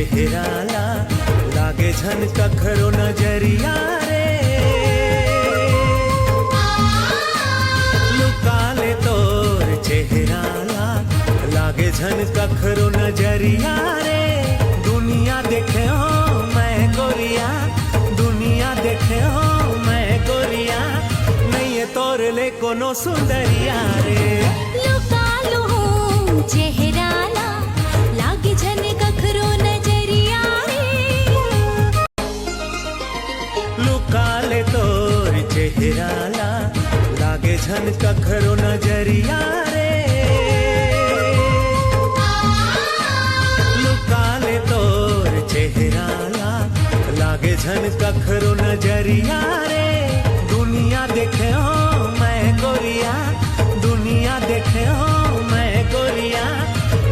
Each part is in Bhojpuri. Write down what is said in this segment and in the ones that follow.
चेहराला लागे झन कखरो नजरिया रे लुकाले तोर चेहराला लागे झन कखरो नजरिया रे दुनिया देखे हो मैं गोरिया दुनिया देखे हो मैं गोरिया नहीं है तोर ले कोनो सुंदरिया रे लुकालो चेहराला लागे झन कखरो नजरिया रे लुकाले तोर चेहराला लागे झन कखरो नजरिया रे लुकाले तोर चेहराला लागे झन कखरो नजरिया रे दुनिया देखे हो मैं गोरिया दुनिया देखे हो मैं गोरिया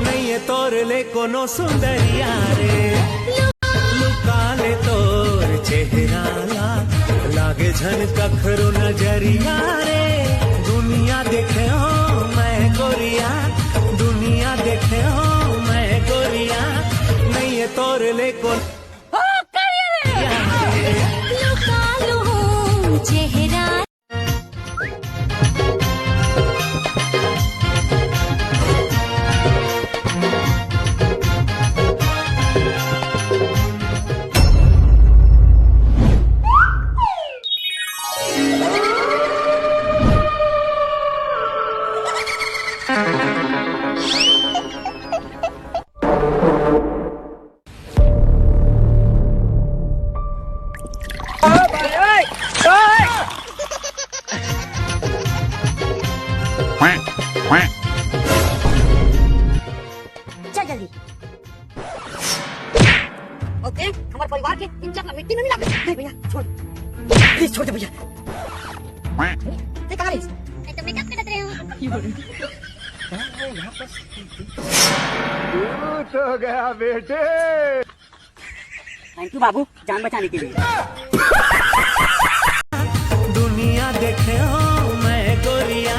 नहीं है तोर ले कोनो सुंदरिया रे लुकाले तोर चेहराला लागे झन कखरो नजरिया रे दुनिया देखे हो मैं गोरिया दुनिया देखे हो मैं गोरिया नहीं है तोर ले कोनो लुकालो चेहरा चल जल्दी। ओके हमारे परिवार के इन चकला मिट्टी में मिला नहीं भैया छोड़ प्लीज छोड़ दे भैया कहाँ रही मैं तो मेकअप करत रही हूँ तो गया बेटे थैंक यू बाबू जान बचाने के लिए दुनिया देखे हो मैं गोरिया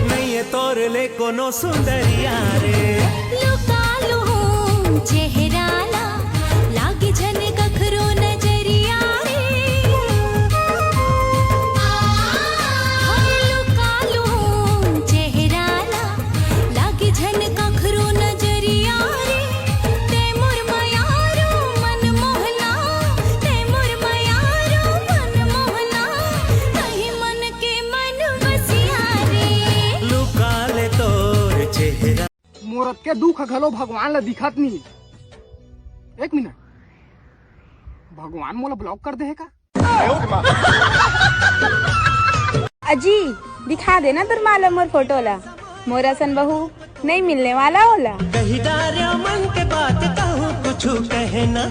नहीं है तोर ले कोनो सुंदरिया रे लुकालो चेहराला लागे झन कखरो नजरिया रे लुकालो चेहराला लागे झन कखरो नजरिया रे ते मोर मयारो मन मोहना ते मोर मयारो मन मोहना कहीं मन के मन बसिया रे लुकाले तोर चेहरा मूरत के दुख घलो भगवान ला दिखत नहीं एक मिनट भगवान मोला ब्लॉक कर दे है का अजी दिखा देना तुर माला मोर फोटो ला मोरा सन बहू नहीं मिलने वाला होला कही डारिया मन के बात कहूँ कुछ कहना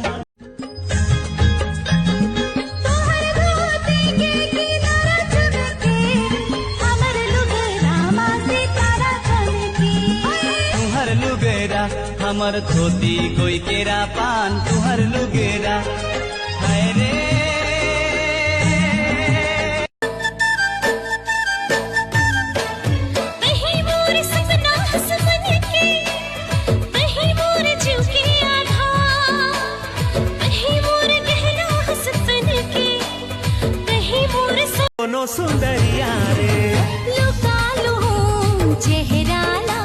तुहर लुगेरा हमर धोती कोई केरा पान तुहर लुगेरा हाय रे वही मोर सपना हसमन के वही मोर जीव के आधार वही मोर गहना हसपन के वही मोर कोनो सुंदरिया रे लुकालो चेहराला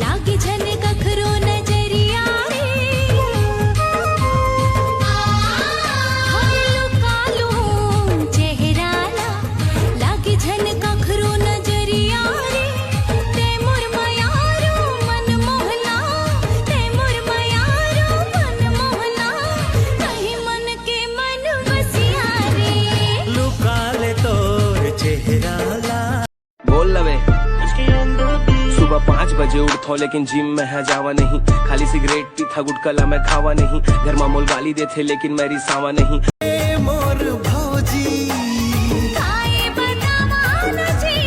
लागे झन कखरो नजरिया रे लुकालो चेहराला लागे झन कखरो नजरिया रे ते मोर मयारो मन मोहना ते मोर मयारो मन मोहना कहीं मन के मन बसिया रे लुकाले तोर चेहराला बोल लवे सुबह 5 बजे उठो लेकिन जिम में है जावा नहीं खाली सिगरेट पी था गुटकला मैं खावा नहीं घर मामूल गाली देते लेकिन मेरी सावा नहीं मोर भौजी काए बतावा न जी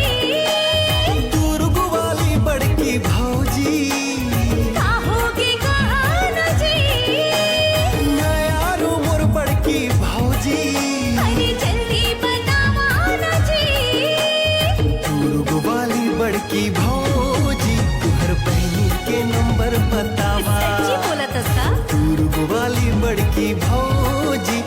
दुर्ग वाली बड़की भौजी काहोगे कहाँ न जी नयारो मोर बड़की भौजी अरे जल्दी बतावा न जी दुर्ग वाली बड़की भौजी तुहर बहनी के के नंबर बतावा सच्ची बोला तस का पूर्व वाली बड़की भौजी